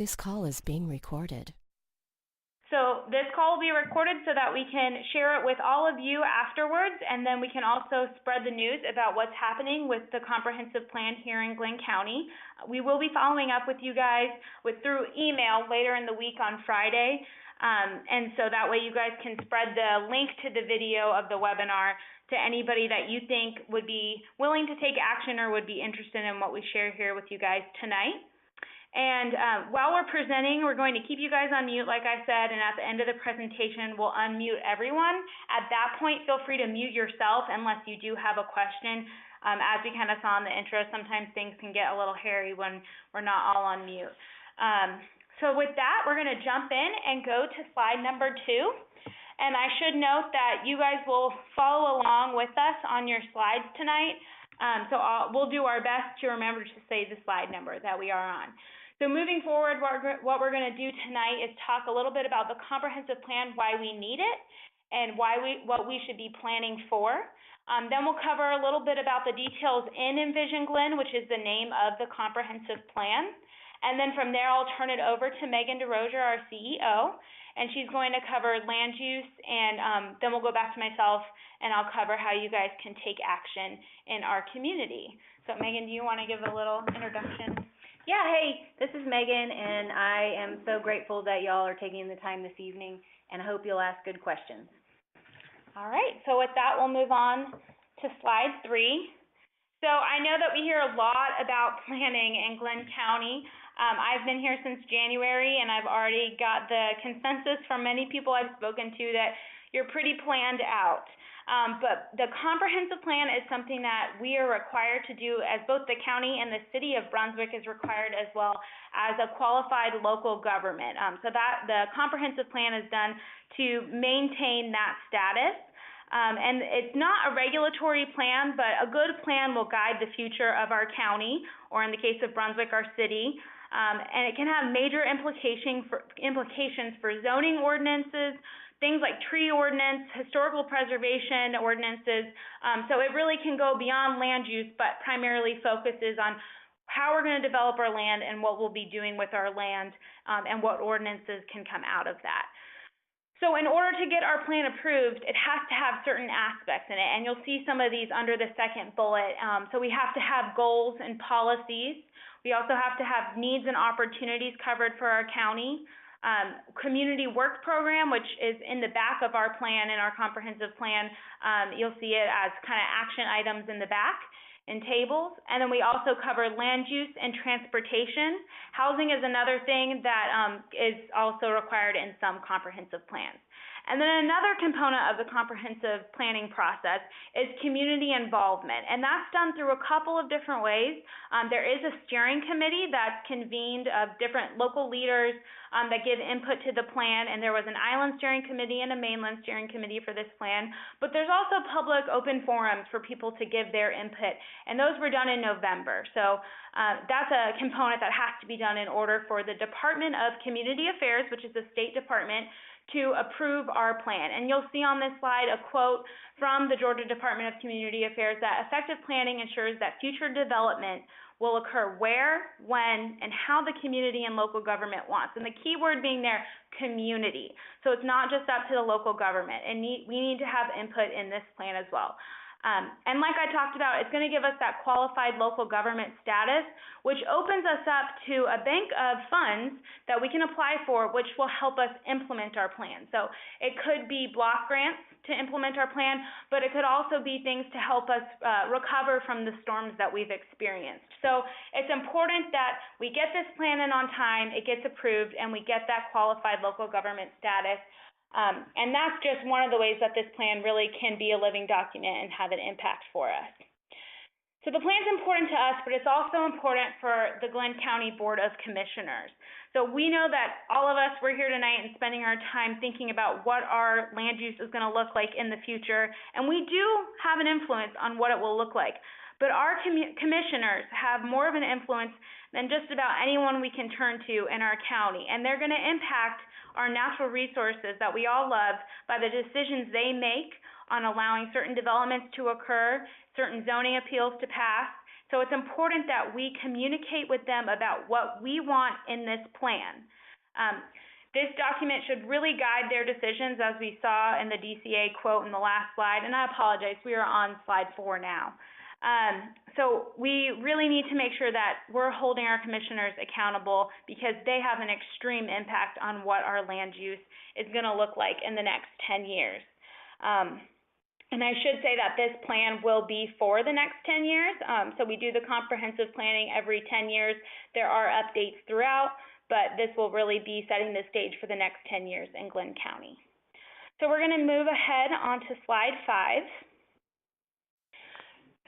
This call is being recorded. So this call will be recorded so that we can share it with all of you afterwards, and then we can also spread the news about what's happening with the comprehensive plan here in Glynn County. We will be following up with you guys through email later in the week on Friday, and so that way you guys can spread the link to the video of the webinar to anybody that you think would be willing to take action or would be interested in what we share here with you guys tonight. And while we're presenting, we're going to keep you guys on mute, like I said, and at the end of the presentation, we'll unmute everyone. At that point, feel free to mute yourself unless you do have a question. As we kind of saw in the intro, sometimes things can get a little hairy when we're not all on mute. So with that, we're going to jump in and go to slide number 2. And I should note that you guys will follow along with us on your slides tonight. We'll do our best to remember to say the slide number that we are on. So moving forward, what we're going to do tonight is talk a little bit about the comprehensive plan, why we need it, and what we should be planning for. Then we'll cover a little bit about the details in Envision Glynn, which is the name of the comprehensive plan. And then from there, I'll turn it over to Megan DeRozier, our CEO, and she's going to cover land use, and then we'll go back to myself, and I'll cover how you guys can take action in our community. So Megan, do you want to give a little introduction? Yeah, hey, this is Megan, and I am so grateful that y'all are taking the time this evening, and I hope you'll ask good questions. All right, so with that, we'll move on to slide 3. So I know that we hear a lot about planning in Glynn County. I've been here since January, and I've already got the consensus from many people I've spoken to that you're pretty planned out. But the comprehensive plan is something that we are required to do, as both the county and the city of Brunswick is required as well as a qualified local government. So that the comprehensive plan is done to maintain that status. And it's not a regulatory plan, but a good plan will guide the future of our county, or in the case of Brunswick, our city. And it can have major implications for zoning ordinances, things like tree ordinance, historical preservation ordinances. So it really can go beyond land use, but primarily focuses on how we're going to develop our land and what we'll be doing with our land, and what ordinances can come out of that. So in order to get our plan approved, it has to have certain aspects in it, and you'll see some of these under the second bullet. So we have to have goals and policies. We also have to have needs and opportunities covered for our county. Community work program, which is in the back of our plan, in our comprehensive plan. You'll see it as kind of action items in the back in tables. And then we also cover land use and transportation. Housing is another thing that is also required in some comprehensive plans. And then another component of the comprehensive planning process is community involvement, and that's done through a couple of different ways. There is a steering committee that's convened of different local leaders that give input to the plan, and there was an island steering committee and a mainland steering committee for this plan. But there's also public open forums for people to give their input, and those were done in November. So that's a component that has to be done in order for the Department of Community Affairs, which is the state department, to approve our plan. And you'll see on this slide a quote from the Georgia Department of Community Affairs that effective planning ensures that future development will occur where, when, and how the community and local government wants. And the key word being there, community. So it's not just up to the local government, and we need to have input in this plan as well. And like I talked about, it's going to give us that qualified local government status, which opens us up to a bank of funds that we can apply for, which will help us implement our plan. So it could be block grants to implement our plan, but it could also be things to help us recover from the storms that we've experienced. So it's important that we get this plan in on time, it gets approved, and we get that qualified local government status. And that's just one of the ways that this plan really can be a living document and have an impact for us. So the plan's important to us, but it's also important for the Glynn County Board of Commissioners. So we know that all of us, we're here tonight and spending our time thinking about what our land use is going to look like in the future, and we do have an influence on what it will look like. But our commissioners have more of an influence than just about anyone we can turn to in our county, and they're going to impact our natural resources that we all love by the decisions they make on allowing certain developments to occur, certain zoning appeals to pass, So it's important that we communicate with them about what we want in this plan. This document should really guide their decisions, as we saw in the DCA quote in the last slide. And I apologize, we are on slide 4 now. So we really need to make sure that we're holding our commissioners accountable, because they have an extreme impact on what our land use is going to look like in the next 10 years. And I should say that this plan will be for the next 10 years. So we do the comprehensive planning every 10 years. There are updates throughout, but this will really be setting the stage for the next 10 years in Glynn County. So we're going to move ahead onto slide 5.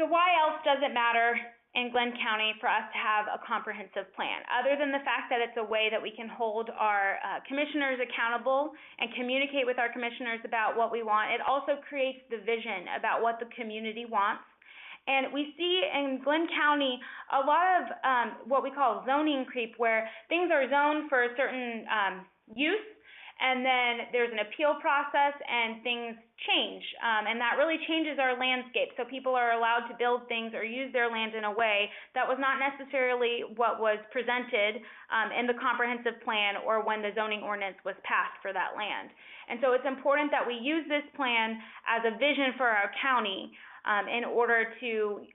So why else does it matter in Glynn County for us to have a comprehensive plan, other than the fact that it's a way that we can hold our commissioners accountable and communicate with our commissioners about what we want? It also creates the vision about what the community wants. And we see in Glynn County a lot of what we call zoning creep, where things are zoned for a certain use, and then there's an appeal process and things change, and that really changes our landscape. So people are allowed to build things or use their land in a way that was not necessarily what was presented in the comprehensive plan or when the zoning ordinance was passed for that land. And so it's important that we use this plan as a vision for our county in order to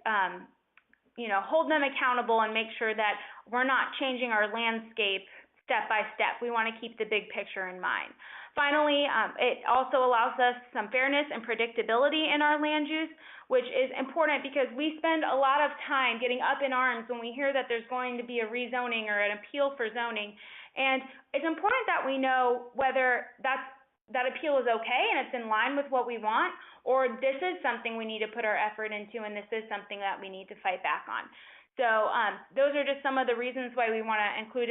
hold them accountable and make sure that we're not changing our landscape step by step. We want to keep the big picture in mind. Finally, it also allows us some fairness and predictability in our land use, which is important because we spend a lot of time getting up in arms when we hear that there's going to be a rezoning or an appeal for zoning. And it's important that we know whether that appeal is okay and it's in line with what we want, or this is something we need to put our effort into and this is something that we need to fight back on. So those are just some of the reasons why we want to include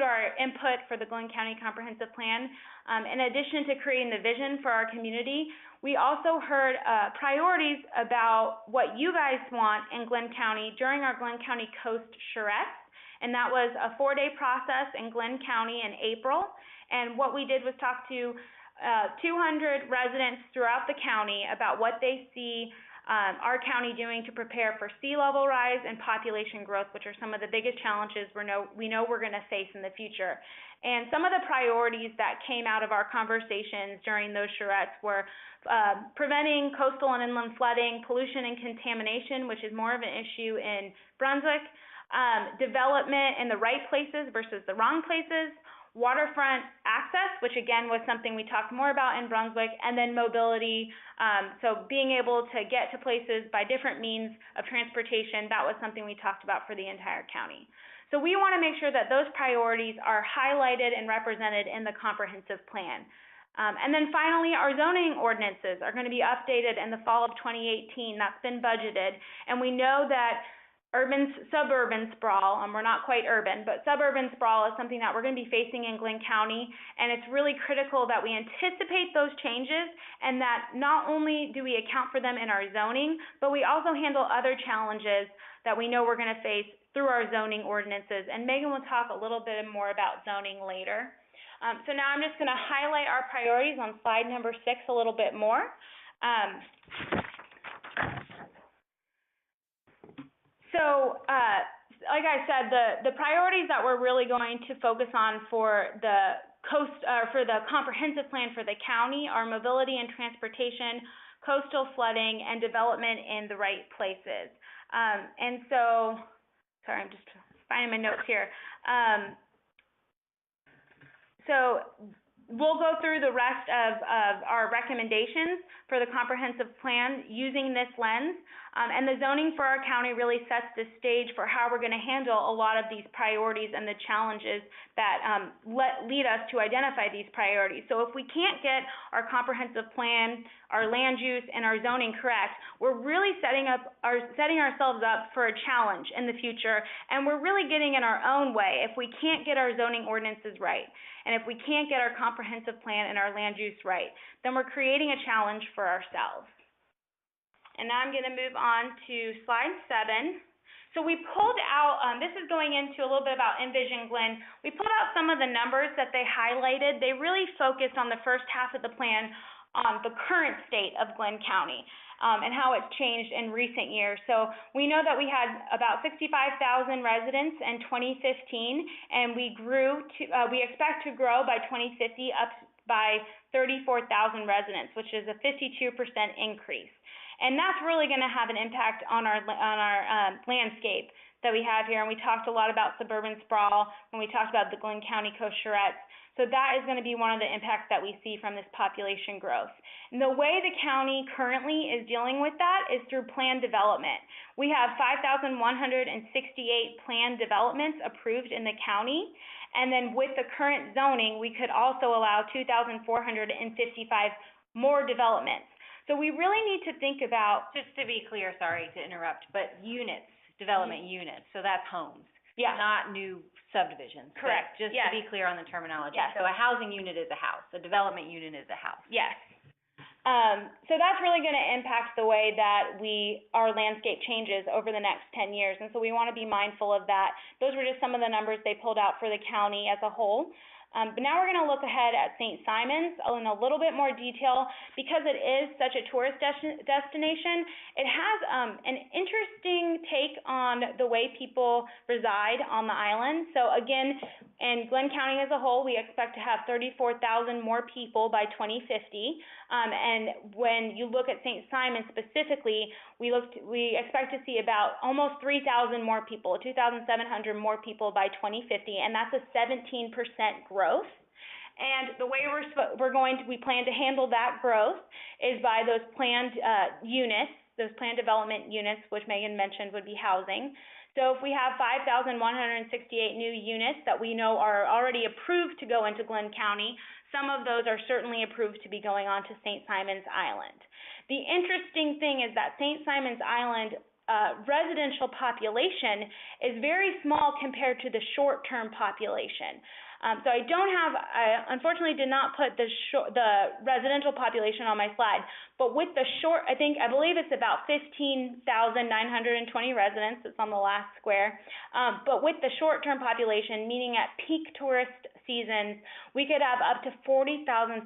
our input for the Glynn County Comprehensive Plan. In addition to creating the vision for our community, we also heard priorities about what you guys want in Glynn County during our Glynn County Coast Charrettes. And that was a 4-day process in Glynn County in April. And what we did was talk to 200 residents throughout the county about what they see our county doing to prepare for sea level rise and population growth, which are some of the biggest challenges we know we're going to face in the future. And some of the priorities that came out of our conversations during those charrettes were preventing coastal and inland flooding, pollution and contamination, which is more of an issue in Brunswick, development in the right places versus the wrong places, waterfront access, which again was something we talked more about in Brunswick, and then mobility, so being able to get to places by different means of transportation. That was something we talked about for the entire county. So we want to make sure that those priorities are highlighted and represented in the comprehensive plan. And then finally, our zoning ordinances are going to be updated in the fall of 2018. That's been budgeted, and we know that suburban sprawl, we're not quite urban, but suburban sprawl is something that we're going to be facing in Glynn County, and it's really critical that we anticipate those changes and that not only do we account for them in our zoning, but we also handle other challenges that we know we're going to face through our zoning ordinances. And Megan will talk a little bit more about zoning later. So now I'm just going to highlight our priorities on slide number 6 a little bit more. So, like I said, the priorities that we're really going to focus on for the comprehensive plan for the county are mobility and transportation, coastal flooding, and development in the right places. And so, sorry, I'm just finding my notes here. So we'll go through the rest of our recommendations for the comprehensive plan using this lens. And the zoning for our county really sets the stage for how we're going to handle a lot of these priorities and the challenges that lead us to identify these priorities. So if we can't get our comprehensive plan, our land use, and our zoning correct, we're really setting ourselves up for a challenge in the future, and we're really getting in our own way if we can't get our zoning ordinances right. And if we can't get our comprehensive plan and our land use right, then we're creating a challenge for ourselves. And now I'm going to move on to slide 7. So we pulled out, this is going into a little bit about Envision Glynn. We pulled out some of the numbers that they highlighted. They really focused on the first half of the plan on the current state of Glynn County. and how it's changed in recent years. So we know that we had about 65,000 residents in 2015, and we expect to grow by 2050 up by 34,000 residents, which is a 52% increase. And that's really going to have an impact on our landscape that we have here. And we talked a lot about suburban sprawl when we talked about the Glynn County Coast Charrettes. So that is going to be one of the impacts that we see from this population growth. And the way the county currently is dealing with that is through planned development. We have 5,168 planned developments approved in the county. And then with the current zoning, we could also allow 2,455 more developments. So we really need to think about, Just to be clear, sorry to interrupt, but units, development units, so that's homes. yeah, Not new subdivisions. but Correct, Just yes. to be clear on the terminology. Yes. So a housing unit is a house, a development unit is a house. yes. So that's really going to impact the way that our landscape changes over the next 10 years. And so we want to be mindful of that. Those were just some of the numbers they pulled out for the county as a whole. But now we're going to look ahead at St. Simons in a little bit more detail. Because it is such a tourist destination, it has an interesting take on the way people reside on the island. So again, in Glynn County as a whole, we expect to have 34,000 more people by 2050. And when you look at St. Simons specifically, we expect to see about almost 3,000 more people, 2,700 more people by 2050, and that's a 17% growth. And the way we plan to handle that growth is by those planned units, those planned development units, which Megan mentioned would be housing. So if we have 5,168 new units that we know are already approved to go into Glynn County, some of those are certainly approved to be going on to St. Simons Island. The interesting thing is that St. Simons Island residential population is very small compared to the short-term population. So I unfortunately did not put the residential population on my slide, but with the I believe it's about 15,920 residents. It's on the last square. But with the short-term population, meaning at peak tourist seasons, we could have up to 40,531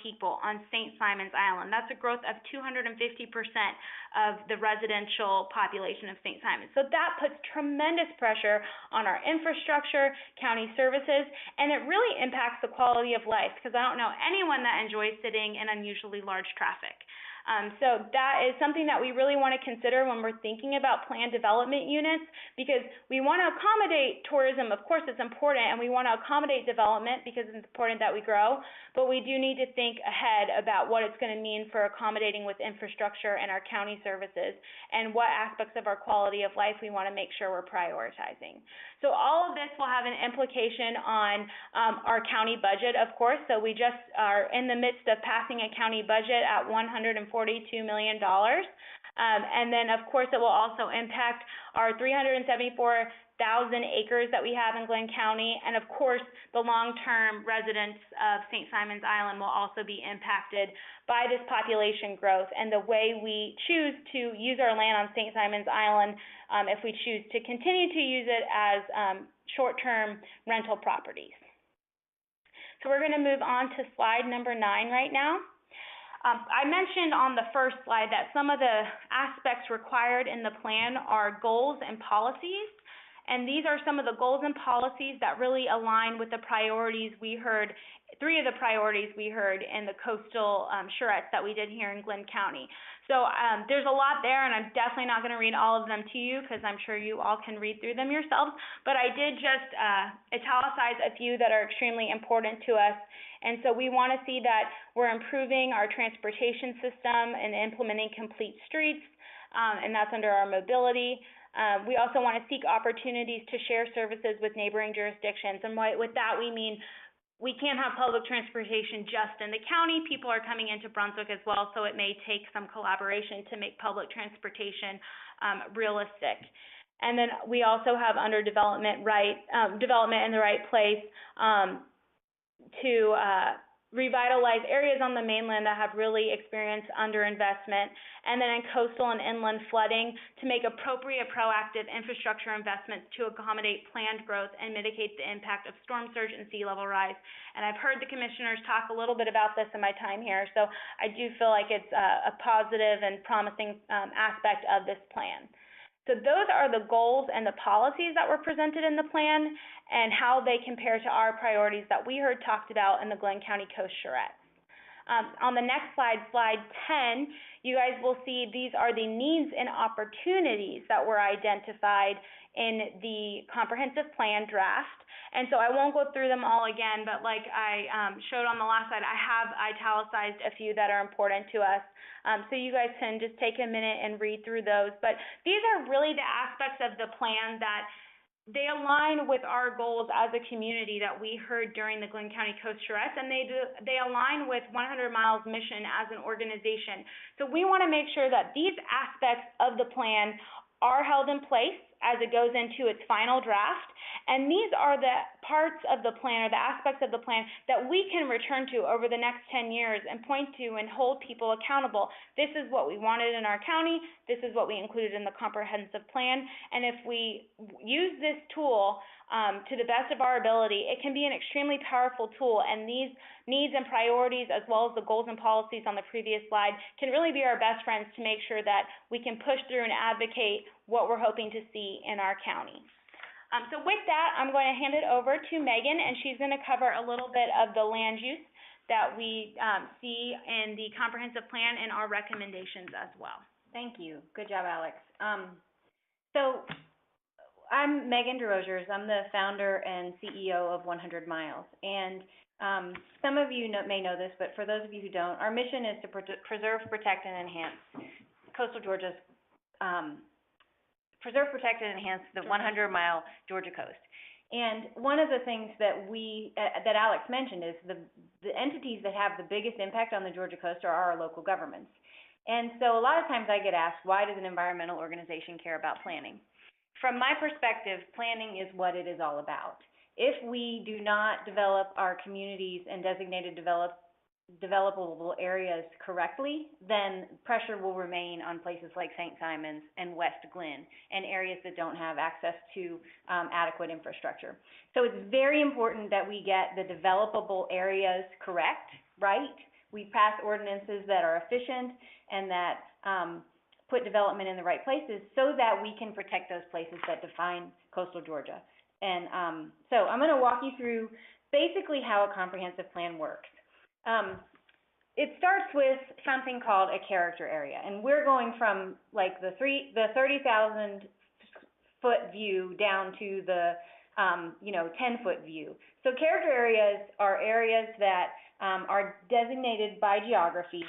people on St. Simons Island. That's a growth of 250% of the residential population of St. Simons. So that puts tremendous pressure on our infrastructure, county services, and it really impacts the quality of life, because I don't know anyone that enjoys sitting in unusually large traffic. So that is something that we really want to consider when we're thinking about planned development units, because we want to accommodate tourism. Of course, it's important, and we want to accommodate development because it's important that we grow, but we do need to think ahead about what it's going to mean for accommodating with infrastructure and our county services, and what aspects of our quality of life we want to make sure we're prioritizing. So all of this will have an implication on our county budget, of course. So we just are in the midst of passing a county budget at $142 million. And then, of course, it will also impact our 374,000 acres that we have in Glynn County. And, of course, the long-term residents of St. Simons Island will also be impacted by this population growth and the way we choose to use our land on St. Simons Island, if we choose to continue to use it as short-term rental properties. So we're going to move on to slide number 9 right now. I mentioned on the first slide that some of the aspects required in the plan are goals and policies, and these are some of the goals and policies that really align with the priorities we heard, 3 of the priorities we heard in the coastal charrettes that we did here in Glynn County. So there's a lot there, and I'm definitely not going to read all of them to you because I'm sure you all can read through them yourselves, but I did just italicize a few that are extremely important to us. And so we want to see that we're improving our transportation system and implementing complete streets, and that's under our mobility. We also want to seek opportunities to share services with neighboring jurisdictions, and with that we mean we can't have public transportation just in the county. People are coming into Brunswick as well, so it may take some collaboration to make public transportation realistic. And then we also have under development in the right place to revitalize areas on the mainland that have really experienced underinvestment, and then in coastal and inland flooding to make appropriate proactive infrastructure investments to accommodate planned growth and mitigate the impact of storm surge and sea level rise. And I've heard the commissioners talk a little bit about this in my time here, so I do feel like it's a positive and promising aspect of this plan. So those are the goals and the policies that were presented in the plan and how they compare to our priorities that we heard talked about in the Glynn County Coast Charrettes. On the next slide, slide 10, you guys will see these are the needs and opportunities that were identified in the comprehensive plan draft. And so I won't go through them all again, but like I showed on the last slide, I have italicized a few that are important to us. So you guys can just take a minute and read through those. But these are really the aspects of the plan that they align with our goals as a community that we heard during the Glynn County Coast Charrettes, and they align with 100 Miles mission as an organization. So we want to make sure that these aspects of the plan are held in place as it goes into its final draft, and these are the parts of the plan or the aspects of the plan that we can return to over the next 10 years and point to and hold people accountable. This is what we wanted in our county, this is what we included in the comprehensive plan, and if we use this tool to the best of our ability, it can be an extremely powerful tool, and these needs and priorities as well as the goals and policies on the previous slide can really be our best friends to make sure that we can push through and advocate what we're hoping to see in our county. So with that, I'm going to hand it over to Megan, and she's going to cover a little bit of the land use that we see in the comprehensive plan and our recommendations as well. Thank you. Good job, Alex. So I'm Megan DeRosiers. I'm the founder and CEO of 100 Miles. And some of you may know this, but for those of you who don't, our mission is to preserve, protect, and enhance coastal Georgia's preserve, protect, and enhance the 100-mile Georgia coast. And one of the things that that Alex mentioned is the entities that have the biggest impact on the Georgia coast are our local governments. And so a lot of times I get asked, why does an environmental organization care about planning? From my perspective, planning is what it is all about. If we do not develop our communities and designated developable areas correctly, then pressure will remain on places like St. Simons and West Glynn and areas that don't have access to adequate infrastructure. So it's very important that we get the developable areas correct, right? We pass ordinances that are efficient and that put development in the right places so that we can protect those places that define coastal Georgia. And so I'm going to walk you through basically how a comprehensive plan works. It starts with something called a character area, and we're going from like the 30,000 foot view down to the 10-foot view. So character areas are areas that are designated by geography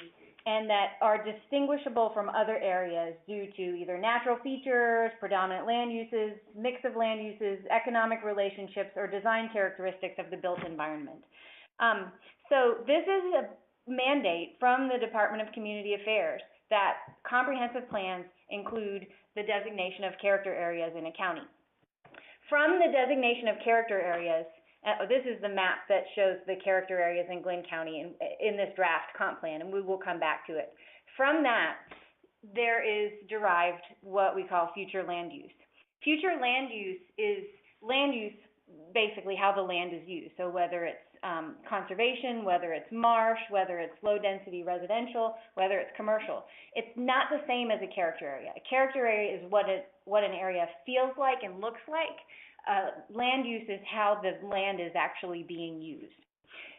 and that are distinguishable from other areas due to either natural features, predominant land uses, mix of land uses, economic relationships, or design characteristics of the built environment. So this is a mandate from the Department of Community Affairs that comprehensive plans include the designation of character areas in a county. From the designation of character areas, this is the map that shows the character areas in Glynn County in this draft comp plan, and we will come back to it. From that, there is derived what we call future land use. Future land use is land use, basically how the land is used. So whether it's conservation, whether it's marsh, whether it's low-density residential, whether it's commercial. It's not the same as a character area. A character area is what an area feels like and looks like. Land use is how the land is actually being used.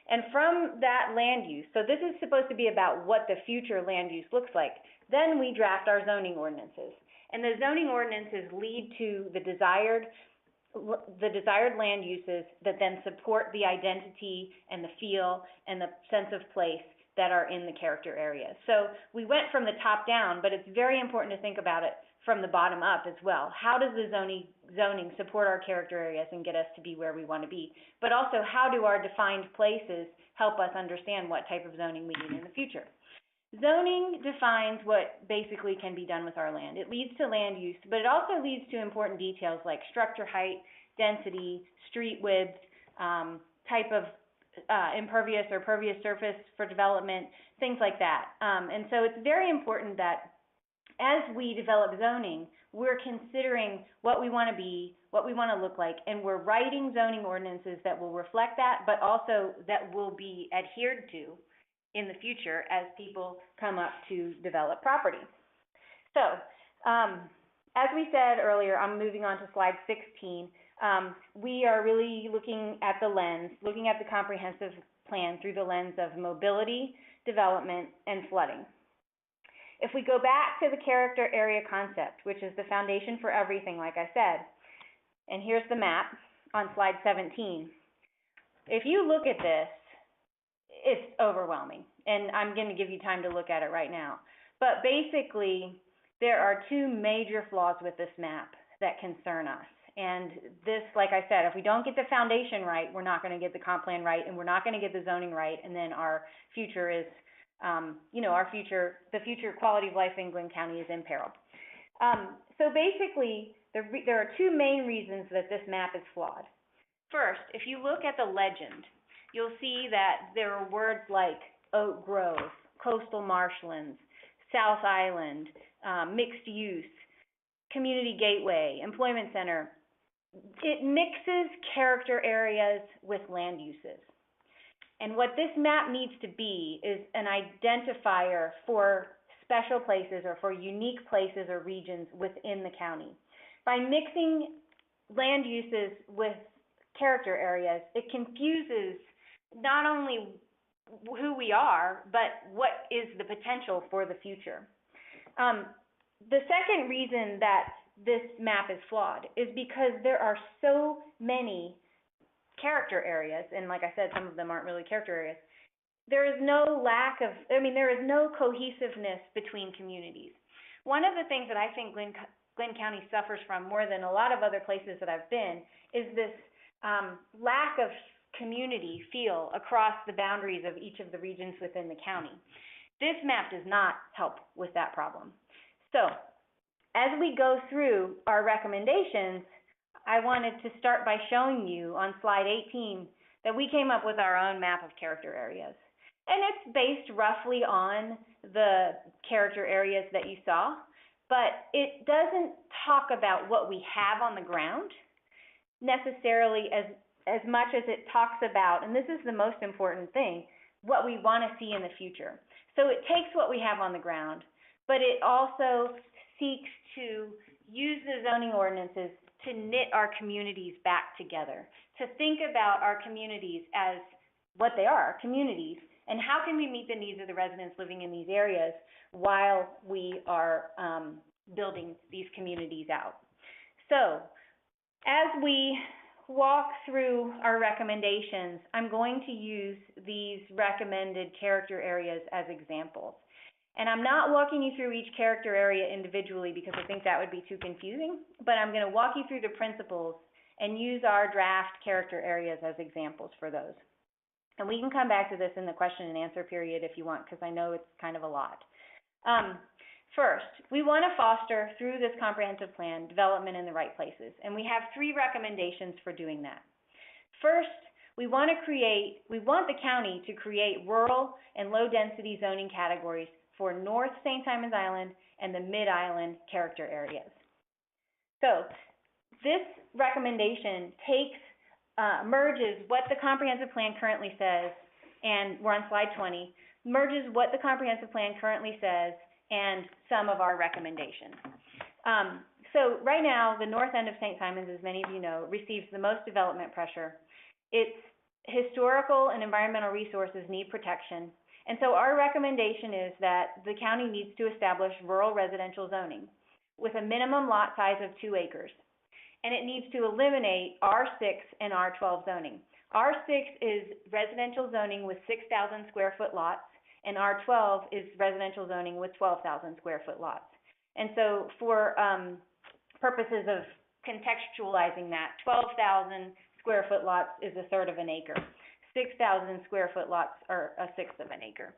And from that land use, so this is supposed to be about what the future land use looks like, then we draft our zoning ordinances. And the zoning ordinances lead to the desired land uses that then support the identity and the feel and the sense of place that are in the character areas. So we went from the top down, but it's very important to think about it from the bottom up as well. How does the zoning support our character areas and get us to be where we want to be? But also, how do our defined places help us understand what type of zoning we need in the future? Zoning defines what basically can be done with our land. It leads to land use, but it also leads to important details like structure height, density, street width, type of impervious or pervious surface for development, things like that. And so it's very important that as we develop zoning, we're considering what we want to be, what we want to look like, and we're writing zoning ordinances that will reflect that, but also that will be adhered to in the future as people come up to develop property. So, as we said earlier, I'm moving on to slide 16. We are really looking at the comprehensive plan through the lens of mobility, development, and flooding. If we go back to the character area concept, which is the foundation for everything, like I said, and here's the map on slide 17. If you look at this, it's overwhelming, and I'm going to give you time to look at it right now. But basically, there are two major flaws with this map that concern us. And this, like I said, if we don't get the foundation right, we're not going to get the comp plan right, and we're not going to get the zoning right, and then our future is the future quality of life in Glynn County is imperiled. So basically, there are two main reasons that this map is flawed. First, if you look at the legend, you'll see that there are words like Oak Grove, coastal marshlands, South Island, mixed use, community gateway, employment center. It mixes character areas with land uses. And what this map needs to be is an identifier for special places or for unique places or regions within the county. By mixing land uses with character areas, it confuses not only who we are, but what is the potential for the future. The second reason that this map is flawed is because there are so many character areas, and like I said, some of them aren't really character areas. There is no cohesiveness between communities. One of the things that I think Glynn County suffers from more than a lot of other places that I've been is this lack of community feel across the boundaries of each of the regions within the county. This map does not help with that problem. So, as we go through our recommendations, I wanted to start by showing you on slide 18 that we came up with our own map of character areas. And it's based roughly on the character areas that you saw, but it doesn't talk about what we have on the ground necessarily as much as it talks about, and this is the most important thing, what we want to see in the future. So it takes what we have on the ground, but it also seeks to use the zoning ordinances to knit our communities back together, to think about our communities as what they are, communities, and how can we meet the needs of the residents living in these areas while we are building these communities out. So, as we walk through our recommendations, I'm going to use these recommended character areas as examples. And I'm not walking you through each character area individually because I think that would be too confusing, but I'm going to walk you through the principles and use our draft character areas as examples for those. And we can come back to this in the question and answer period if you want, because I know it's kind of a lot. First, we want to foster, through this comprehensive plan, development in the right places. And we have 3 recommendations for doing that. First, we want the county to create rural and low-density zoning categories for North St. Simons Island and the Mid-Island character areas. So, this recommendation merges what the comprehensive plan currently says, and we're on slide 20, merges what the comprehensive plan currently says and some of our recommendations. So right now, the north end of St. Simons, as many of you know, receives the most development pressure. Its historical and environmental resources need protection. And so our recommendation is that the county needs to establish rural residential zoning with a minimum lot size of 2 acres. And it needs to eliminate R6 and R12 zoning. R6 is residential zoning with 6,000 square foot lots, and R12 is residential zoning with 12,000 square foot lots. And so for purposes of contextualizing that, 12,000 square foot lots is 1/3 of an acre. 6,000 square foot lots are 1/6 of an acre.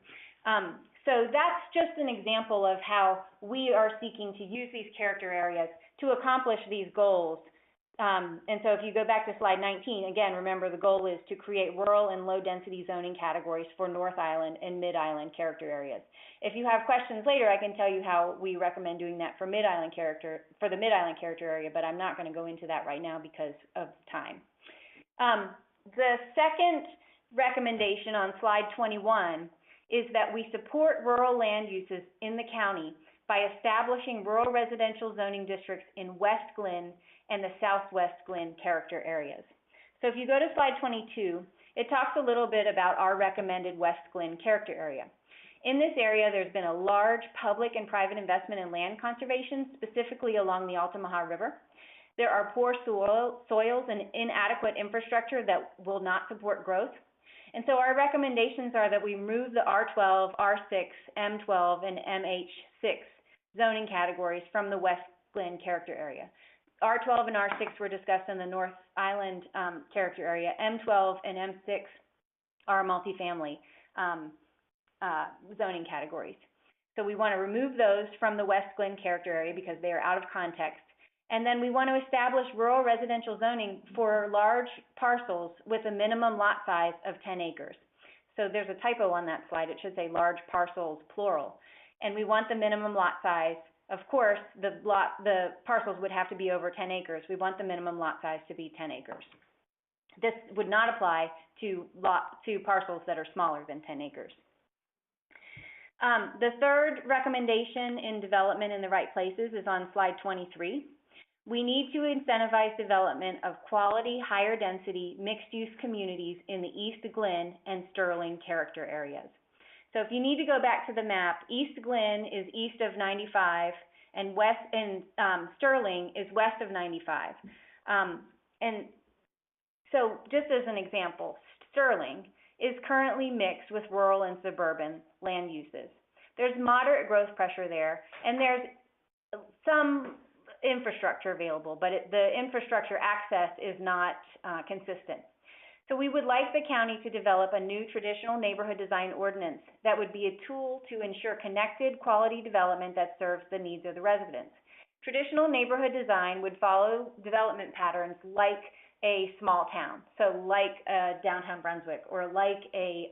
So that's just an example of how we are seeking to use these character areas to accomplish these goals And so if you go back to slide 19, again, remember the goal is to create rural and low-density zoning categories for North Island and Mid-Island character areas. If you have questions later, I can tell you how we recommend doing that for the Mid-Island character area, but I'm not going to go into that right now because of time. The second recommendation on slide 21 is that we support rural land uses in the county by establishing rural residential zoning districts in West Glynn and the Southwest Glynn character areas. So if you go to slide 22, it talks a little bit about our recommended West Glynn character area. In this area, there's been a large public and private investment in land conservation, specifically along the Altamaha River. There are poor soils and inadequate infrastructure that will not support growth. And so our recommendations are that we remove the R12, R6, M12, and MH6 zoning categories from the West Glynn character area. R12 and R6 were discussed in the North Island character area. M12 and M6 are multifamily zoning categories. So we want to remove those from the West Glynn character area because they are out of context. And then we want to establish rural residential zoning for large parcels with a minimum lot size of 10 acres. So there's a typo on that slide. It should say large parcels, plural. And we want the minimum lot size. Of course, the parcels would have to be over 10 acres. We want the minimum lot size to be 10 acres. This would not apply to parcels that are smaller than 10 acres. The third recommendation in development in the right places is on slide 23. We need to incentivize development of quality, higher density, mixed-use communities in the East Glynn and Sterling character areas. So if you need to go back to the map, East Glynn is east of 95 and Sterling is west of 95. And so just as an example, Sterling is currently mixed with rural and suburban land uses. There's moderate growth pressure there, and there's some infrastructure available, but the infrastructure access is not consistent. So we would like the county to develop a new traditional neighborhood design ordinance that would be a tool to ensure connected, quality development that serves the needs of the residents. Traditional neighborhood design would follow development patterns like a small town, so like downtown Brunswick, or like a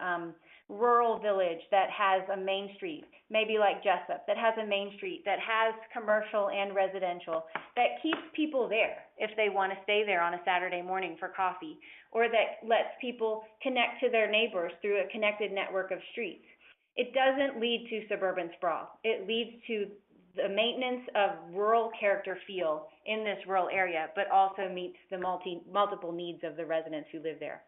rural village that has a main street, maybe like Jessup, that has a main street, that has commercial and residential, that keeps people there if they want to stay there on a Saturday morning for coffee, or that lets people connect to their neighbors through a connected network of streets. It doesn't lead to suburban sprawl. It leads to the maintenance of rural character feel in this rural area, but also meets the multiple needs of the residents who live there.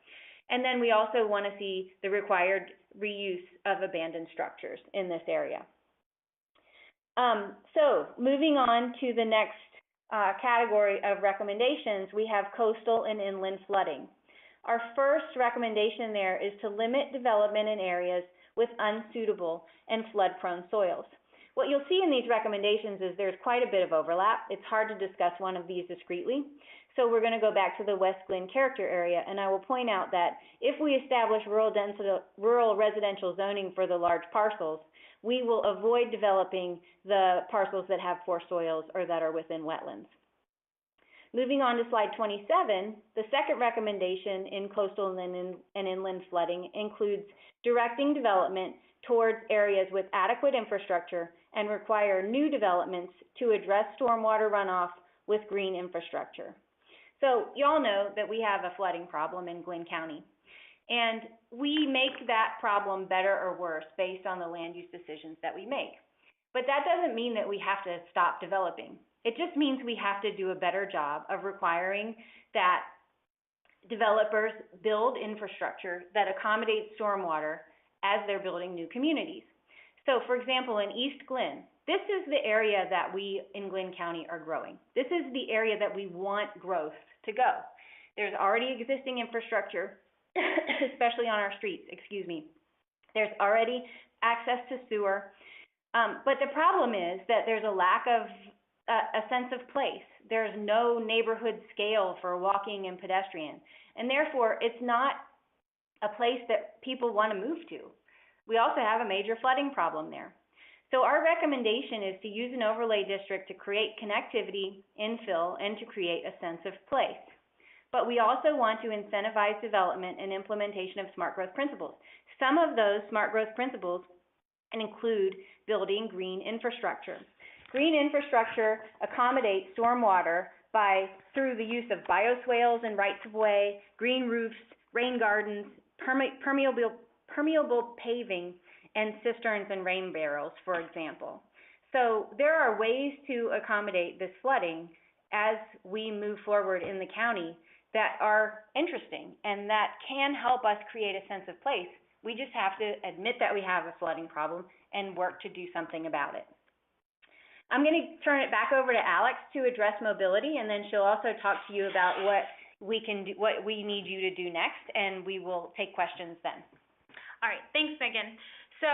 And then we also want to see the required reuse of abandoned structures in this area. So moving on to the next category of recommendations, we have coastal and inland flooding. Our first recommendation there is to limit development in areas with unsuitable and flood-prone soils. What you'll see in these recommendations is there's quite a bit of overlap. It's hard to discuss one of these discretely. So we're going to go back to the West Glynn character area, and I will point out that if we establish rural residential zoning for the large parcels, we will avoid developing the parcels that have poor soils or that are within wetlands. Moving on to slide 27, the second recommendation in coastal and inland flooding includes directing development towards areas with adequate infrastructure and require new developments to address stormwater runoff with green infrastructure. So you all know that we have a flooding problem in Glynn County, and we make that problem better or worse based on the land use decisions that we make. But that doesn't mean that we have to stop developing. It just means we have to do a better job of requiring that developers build infrastructure that accommodates stormwater as they're building new communities. So for example, in East Glynn, this is the area that we in Glynn County are growing. This is the area that we want growth to go. There's already existing infrastructure, especially on our streets, There's already access to sewer. But the problem is that there's a lack of a sense of place. There's no neighborhood scale for walking and pedestrian. And therefore, it's not a place that people want to move to. We also have a major flooding problem there. So our recommendation is to use an overlay district to create connectivity, infill, and to create a sense of place. But we also want to incentivize development and implementation of smart growth principles. Some of those smart growth principles include building green infrastructure. Green infrastructure accommodates stormwater through the use of bioswales and rights-of-way, green roofs, rain gardens, permeable paving, and cisterns and rain barrels, for example. So there are ways to accommodate this flooding as we move forward in the county that are interesting and that can help us create a sense of place. We just have to admit that we have a flooding problem and work to do something about it. I'm going to turn it back over to Alex to address mobility, and then she'll also talk to you about what we can do, what we need you to do next, and we will take questions then. All right, thanks, Megan. So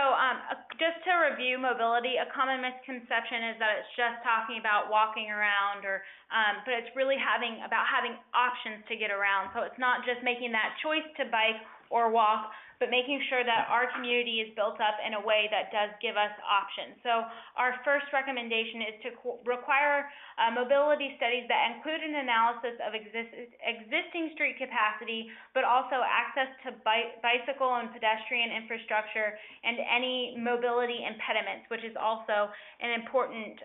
just to review mobility, a common misconception is that it's just talking about walking around, but it's really about having options to get around. So it's not just making that choice to bike or walk, but making sure that our community is built up in a way that does give us options. So our first recommendation is to require mobility studies that include an analysis of existing street capacity, but also access to bicycle and pedestrian infrastructure and any mobility impediments, which is also an important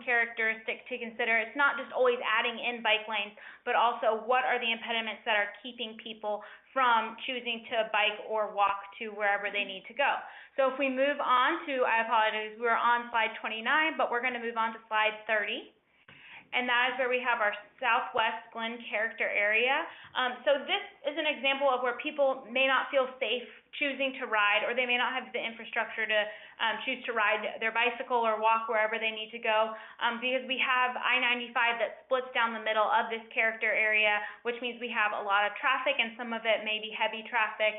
characteristic to consider. It's not just always adding in bike lanes, but also what are the impediments that are keeping people from choosing to bike or walk to wherever they need to go. So if we move on to, I apologize, we're on slide 29, but we're going to move on to slide 30. And that is where we have our Southwest Glynn character area. So this is an example of where people may not feel safe choosing to ride, or they may not have the infrastructure to choose to ride their bicycle or walk wherever they need to go, because we have I-95 that splits down the middle of this character area, which means we have a lot of traffic, and some of it may be heavy traffic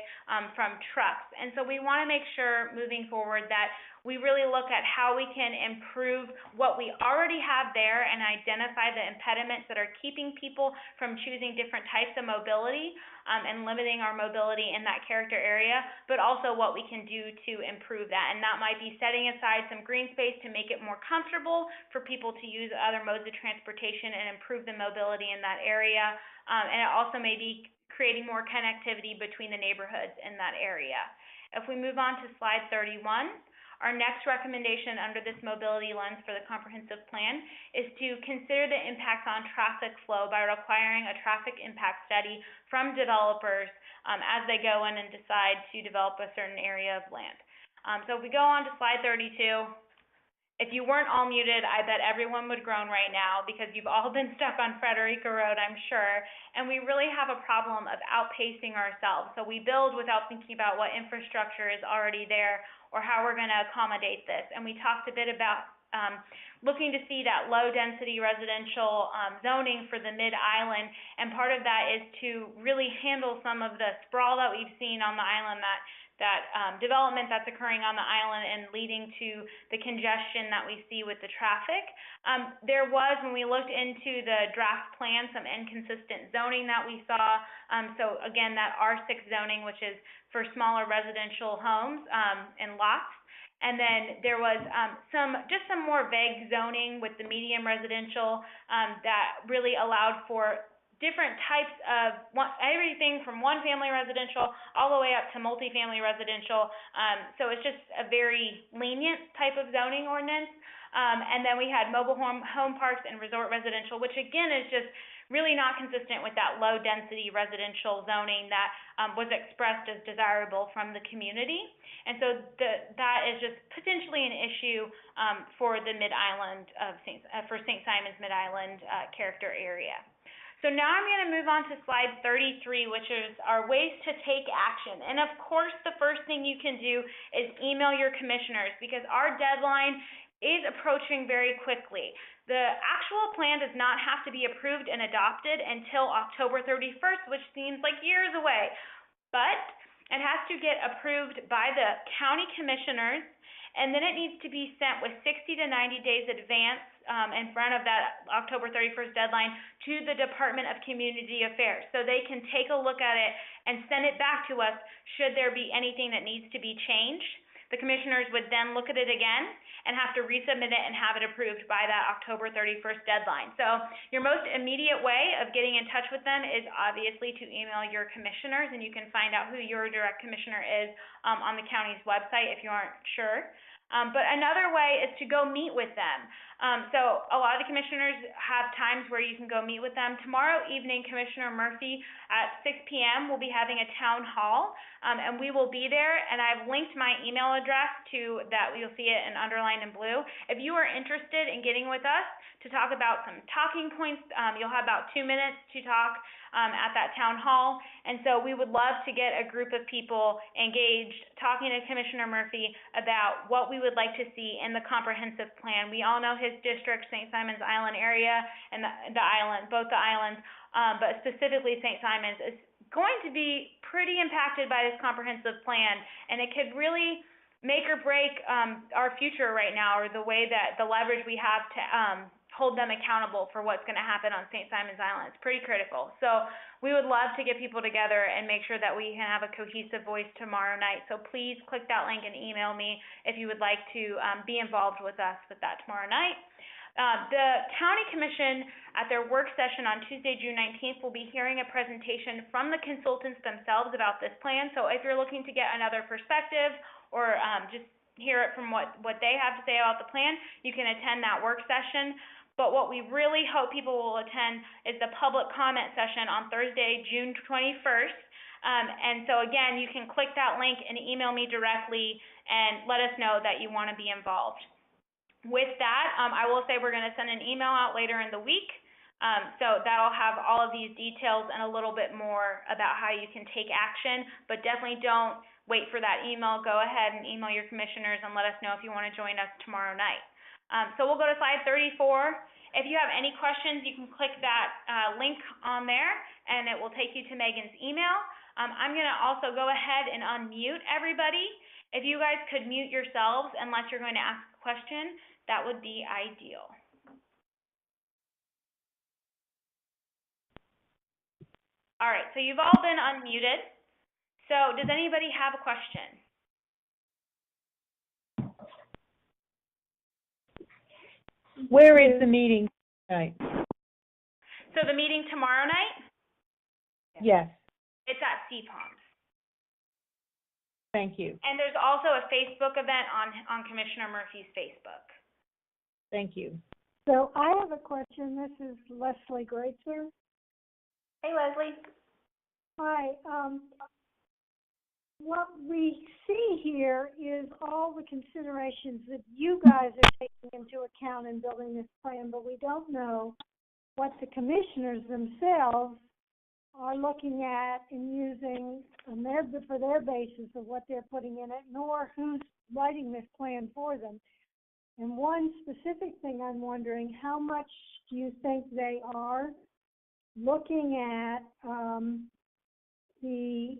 from trucks. And so we want to make sure moving forward that we really look at how we can improve what we already have there and identify the impediments that are keeping people from choosing different types of mobility and limiting our mobility in that character area, but also what we can do to improve that. And that might be setting aside some green space to make it more comfortable for people to use other modes of transportation and improve the mobility in that area. And it also may be creating more connectivity between the neighborhoods in that area. If we move on to slide 31, our next recommendation under this mobility lens for the comprehensive plan is to consider the impacts on traffic flow by requiring a traffic impact study from developers as they go in and decide to develop a certain area of land. So if we go on to slide 32, if you weren't all muted, I bet everyone would groan right now because you've all been stuck on Frederica Road, I'm sure, and we really have a problem of outpacing ourselves. So we build without thinking about what infrastructure is already there or how we're going to accommodate this. And we talked a bit about looking to see that low-density residential zoning for the Mid-Island, and part of that is to really handle some of the sprawl that we've seen on the island, that development that's occurring on the island and leading to the congestion that we see with the traffic. There was, when we looked into the draft plan, some inconsistent zoning that we saw. So again, that R6 zoning, which is for smaller residential homes and lots. And then there was some more vague zoning with the medium residential that really allowed for different types of everything from one-family residential all the way up to multifamily residential. So it's just a very lenient type of zoning ordinance. And then we had mobile home parks and resort residential, which again is just really not consistent with that low-density residential zoning that was expressed as desirable from the community. And so that is just potentially an issue for the Mid-Island for St. Simon's Mid-Island character area. So now I'm going to move on to slide 33, which is our ways to take action. And of course, the first thing you can do is email your commissioners, because our deadline is approaching very quickly. The actual plan does not have to be approved and adopted until October 31st, which seems like years away. But it has to get approved by the county commissioners, and then it needs to be sent with 60 to 90 days advance in front of that October 31st deadline to the Department of Community Affairs, so they can take a look at it and send it back to us should there be anything that needs to be changed. The commissioners would then look at it again and have to resubmit it and have it approved by that October 31st deadline. So your most immediate way of getting in touch with them is obviously to email your commissioners, and you can find out who your direct commissioner is on the county's website if you aren't sure. But another way is to go meet with them. So a lot of the commissioners have times where you can go meet with them. Tomorrow evening, Commissioner Murphy at 6 p.m. will be having a town hall, and we will be there. And I've linked my email address to that. You'll see it underlined in blue. If you are interested in getting with us to talk about some talking points, you'll have about 2 minutes to talk at that town hall. And so we would love to get a group of people engaged talking to Commissioner Murphy about what we would like to see in the comprehensive plan. We all know his district, St. Simons Island area, and the island, both the islands, but specifically St. Simons, is going to be pretty impacted by this comprehensive plan, and it could really make or break our future right now, or the way that the leverage we have to hold them accountable for what's going to happen on St. Simons Island. It's pretty critical. So we would love to get people together and make sure that we can have a cohesive voice tomorrow night. So please click that link and email me if you would like to be involved with us with that tomorrow night. The County Commission at their work session on Tuesday, June 19th, will be hearing a presentation from the consultants themselves about this plan. So if you're looking to get another perspective or just hear it from what they have to say about the plan, you can attend that work session. But what we really hope people will attend is the public comment session on Thursday, June 21st. And so again, you can click that link and email me directly and let us know that you want to be involved. With that, I will say we're going to send an email out later in the week. So that'll have all of these details and a little bit more about how you can take action, but definitely don't wait for that email. Go ahead and email your commissioners and let us know if you want to join us tomorrow night. So we'll go to slide 34. If you have any questions, you can click that link on there, and it will take you to Megan's email. I'm going to also go ahead and unmute everybody. If you guys could mute yourselves unless you're going to ask a question, that would be ideal. All right, so you've all been unmuted. So does anybody have a question? Where is the meeting tonight? So the meeting tomorrow night? Yes, It's at CPOMS. thank you. And there's also a Facebook event on Commissioner Murphy's Facebook. Thank you. So I have a question. This is Leslie Greatzer. Hey, Leslie. Hi. What we see here is all the considerations that you guys are taking into account in building this plan, but we don't know what the commissioners themselves are looking at and using for their basis of what they're putting in it, nor who's writing this plan for them. And one specific thing I'm wondering, how much do you think they are looking at the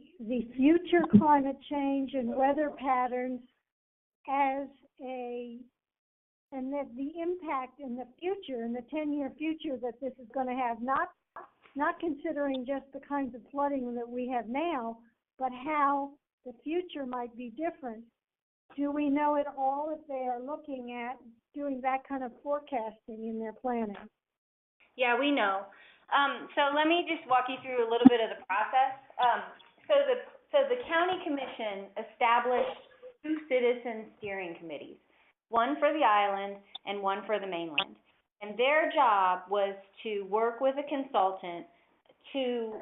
future climate change and weather patterns and that the impact in the future, in the 10-year future, that this is going to have, not considering just the kinds of flooding that we have now, but how the future might be different. Do we know at all if they are looking at doing that kind of forecasting in their planning? Yeah, we know. So let me just walk you through a little bit of the process. So the county commission established 2 citizen steering committees, one for the island and one for the mainland. And their job was to work with a consultant to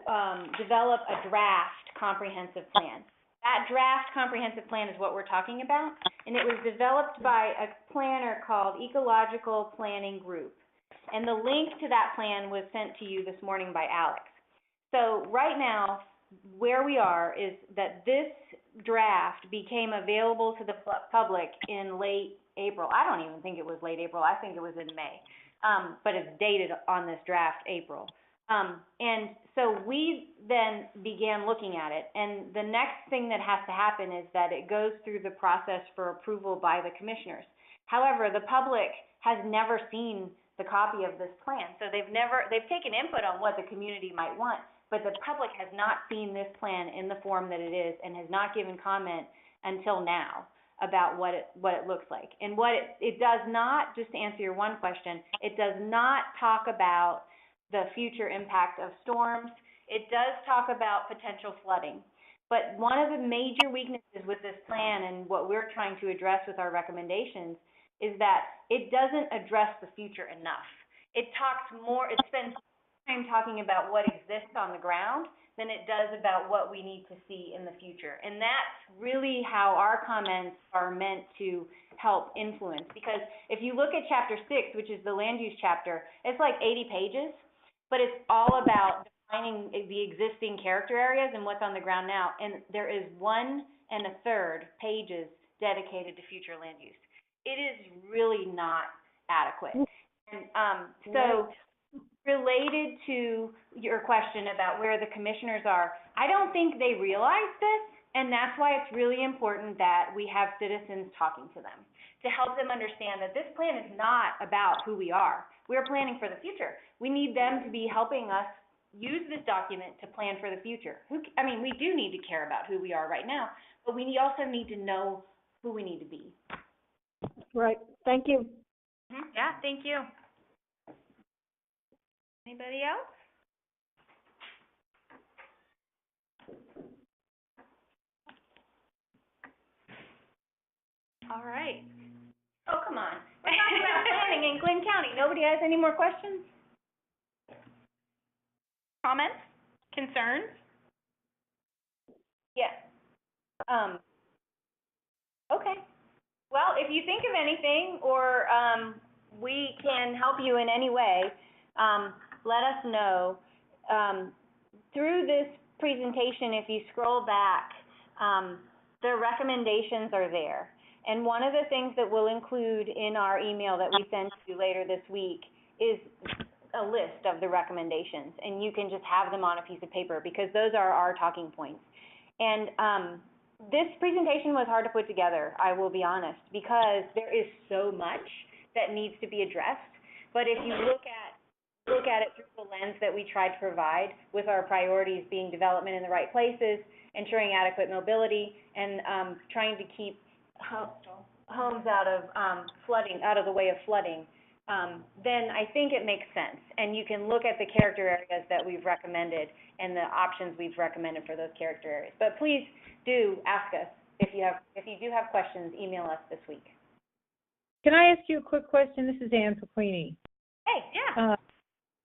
develop a draft comprehensive plan. That draft comprehensive plan is what we're talking about, and it was developed by a planner called Ecological Planning Group. And the link to that plan was sent to you this morning by Alex. So right now, where we are is that this draft became available to the public in late April. I don't even think it was late April. I think it was in May. But it's dated on this draft April. And so we then began looking at it. And the next thing that has to happen is that it goes through the process for approval by the commissioners. However, the public has never seen the copy of this plan. So they've taken input on what the community might want, but the public has not seen this plan in the form that it is and has not given comment until now. about what it looks like. And what it does not, just to answer your one question, it does not talk about the future impact of storms. It does talk about potential flooding. But one of the major weaknesses with this plan and what we're trying to address with our recommendations is that it doesn't address the future enough. It spends time talking about what exists on the ground than it does about what we need to see in the future. And that's really how our comments are meant to help influence. Because if you look at Chapter 6, which is the land use chapter, it's like 80 pages, but it's all about defining the existing character areas and what's on the ground now. And there is 1 1/3 pages dedicated to future land use. It is really not adequate. And so related to your question about where the commissioners are, I don't think they realize this, and that's why it's really important that we have citizens talking to them to help them understand that this plan is not about who we are. We're planning for the future. We need them to be helping us use this document to plan for the future. We do need to care about who we are right now, but we also need to know who we need to be. Right. Thank you. Yeah, thank you. Anybody else? All right. Oh, come on. We're talking about planning in Glynn County. Nobody has any more questions? Comments? Concerns? Yes. Okay. Well, if you think of anything or we can help you in any way, let us know. Through this presentation, if you scroll back, the recommendations are there. And one of the things that we'll include in our email that we send to you later this week is a list of the recommendations. And you can just have them on a piece of paper because those are our talking points. And this presentation was hard to put together, I will be honest, because there is so much that needs to be addressed. But if you look at it through the lens that we tried to provide, with our priorities being development in the right places, ensuring adequate mobility, and trying to keep homes out of flooding, out of the way of flooding, then I think it makes sense. And you can look at the character areas that we've recommended and the options we've recommended for those character areas. But please do ask us if you do have questions. Email us this week. Can I ask you a quick question? This is Ann Pequini. Hey, yeah.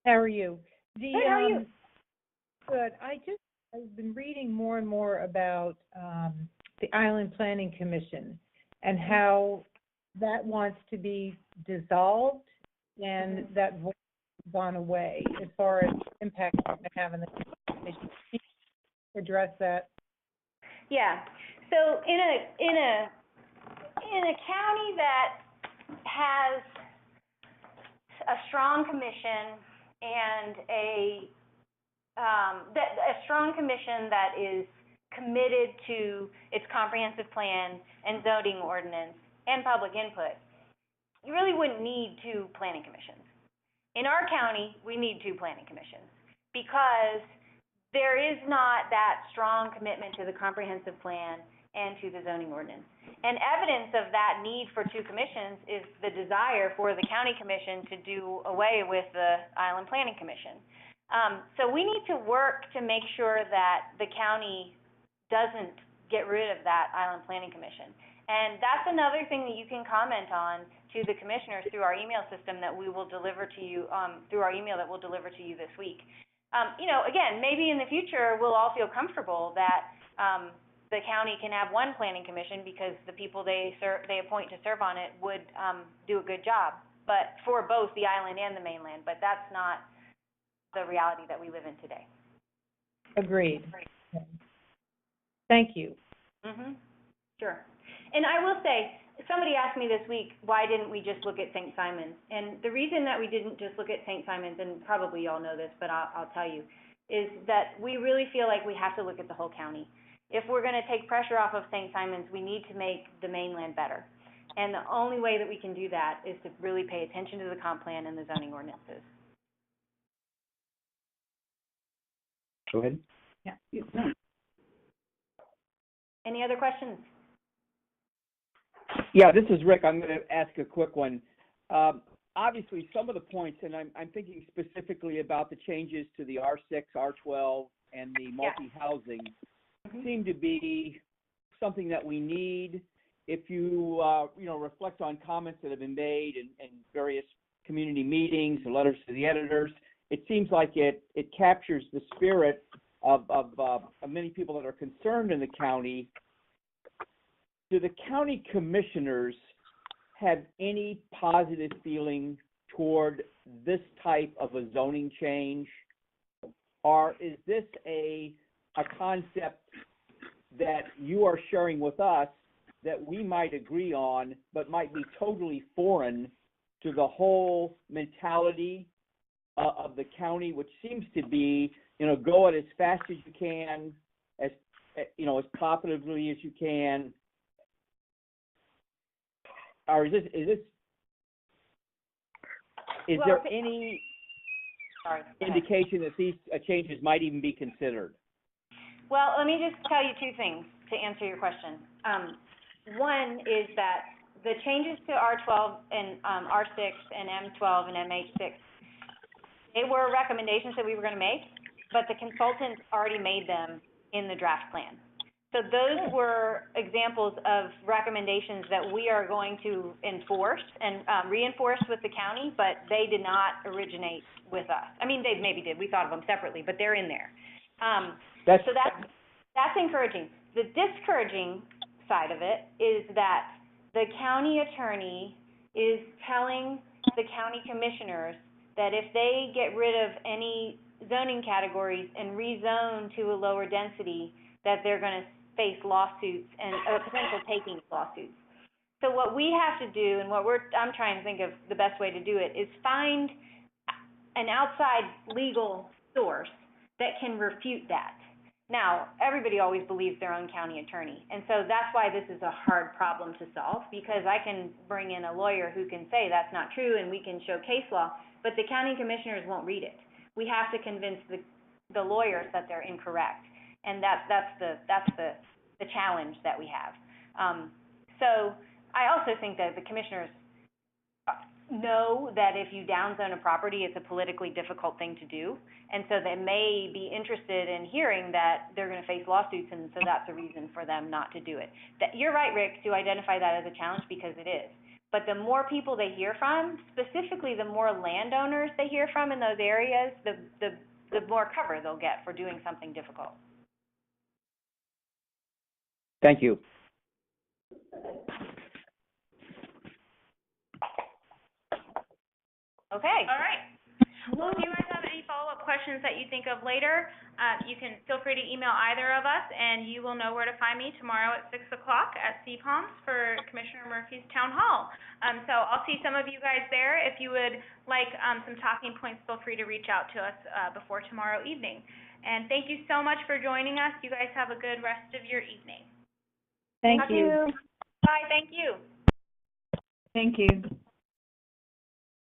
How are you? Good, how are you? Good. I've been reading more and more about the Island Planning Commission and how that wants to be dissolved and that voice has gone away as far as impact it's going to have in the commission. Can you address that? Yeah. So in a county that has a strong commission and a strong commission that is committed to its comprehensive plan and zoning ordinance and public input, you really wouldn't need 2 planning commissions. In our county, we need 2 planning commissions because there is not that strong commitment to the comprehensive plan and to the zoning ordinance. And evidence of that need for 2 commissions is the desire for the county commission to do away with the Island Planning Commission. So we need to work to make sure that the county doesn't get rid of that Island Planning Commission. And that's another thing that you can comment on to the commissioners through our email system that we will deliver to you, through our email that we'll deliver to you this week. Again, maybe in the future we'll all feel comfortable that the county can have 1 planning commission because the people they appoint to serve on it would do a good job, but for both the island and the mainland. But that's not the reality that we live in today. Agreed. Thank you. Sure. And I will say, somebody asked me this week, why didn't we just look at St. Simon's? And the reason that we didn't just look at St. Simon's, and probably you all know this, but I'll tell you, is that we really feel like we have to look at the whole county. If we're going to take pressure off of St. Simon's, we need to make the mainland better. And the only way that we can do that is to really pay attention to the comp plan and the zoning ordinances. Go ahead. Yeah. Any other questions? Yeah, this is Rick. I'm going to ask a quick one. Obviously, some of the points, and I'm thinking specifically about the changes to the R6, R12, and the multi-housing, seem to be something that we need. If you, reflect on comments that have been made in various community meetings and letters to the editors, it seems like it captures the spirit of many people that are concerned in the county. Do the county commissioners have any positive feeling toward this type of a zoning change? Or is this a concept that you are sharing with us that we might agree on, but might be totally foreign to the whole mentality of the county, which seems to be, go it as fast as you can, as profitably as you can? Or is there any indication that these changes might even be considered? Well, let me just tell you two things to answer your question. One is that the changes to R12 and R6 and M12 and MH6, they were recommendations that we were going to make, but the consultant already made them in the draft plan. So those were examples of recommendations that we are going to enforce and reinforce with the county, but they did not originate with us. I mean, they maybe did. We thought of them separately, but they're in there. So that's encouraging. The discouraging side of it is that the county attorney is telling the county commissioners that if they get rid of any zoning categories and rezone to a lower density, that they're going to face lawsuits and potential takings lawsuits. So what we have to do, and I'm trying to think of the best way to do it, is find an outside legal source that can refute that. Now, everybody always believes their own county attorney, and so that's why this is a hard problem to solve, because I can bring in a lawyer who can say that's not true and we can show case law, but the county commissioners won't read it. We have to convince the lawyers that they're incorrect, and that's the challenge that we have. So I also think that the commissioners know that if you downzone a property, it's a politically difficult thing to do, and so they may be interested in hearing that they're going to face lawsuits, and so that's a reason for them not to do it. You're right, Rick, to identify that as a challenge, because it is. But the more people they hear from, specifically the more landowners they hear from in those areas, the more cover they'll get for doing something difficult. Thank you. Okay. All right. Well, if you guys have any follow-up questions that you think of later, you can feel free to email either of us, and you will know where to find me tomorrow at 6 o'clock at CPOMS for Commissioner Murphy's Town Hall. So I'll see some of you guys there. If you would like some talking points, feel free to reach out to us before tomorrow evening. And thank you so much for joining us. You guys have a good rest of your evening. Thank you. Bye. Thank you. Thank you.